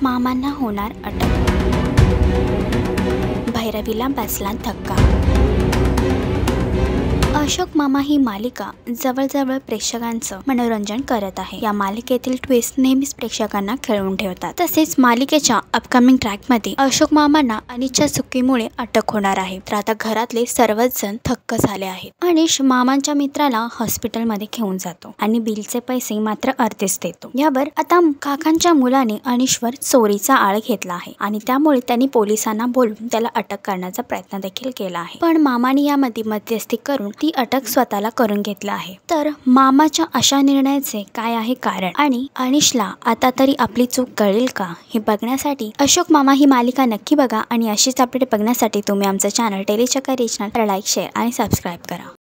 मामांना होणार अटक, भैरवीला बसला धक्का। अशोक मामा ही मालिका जवळजवळ प्रेक्षकांचं मनोरंजन करत आहे। या मालिकेतील ट्विस्ट नेहमीच प्रेक्षकांना खेळून ठेवतात। तसेच मालिकेच्या अपकमिंग ट्रॅकमध्ये अशोक मामांना अनिशच्या चुकीमुळे अटक होणार आहे। तर आता घरातले सर्वच जण थक्क झाले आहेत। अनिश मामांच्या मित्राला हॉस्पिटलमध्ये घेऊन जातो आणि बिलचे पैसे मात्र अर्धेच देतो। यावर आता काकांच्या मुलाने अनिशवर चोरीचा आळ घेतला आहे आणि त्यामुळे त्यांनी पोलिसांना बोलवून त्याला अटक करण्याचा प्रयत्न देखील केला आहे। पण मामाने यामध्ये मध्यस्थी करून ती अटक स्वतःला करून घेतला आहे। तर मामाच्या अशा निर्णयाचे काय आहे कारण आणि अनिशला आता तरी आपली चूक कळेल का हे बघण्यासाठी अशोक मामा ही मालिका नक्की बघा आणि अशीच अपडेट बघण्यासाठी तुम्ही आमचं channel Tellychakkar regional like, share आणि सबस्क्राईब करा।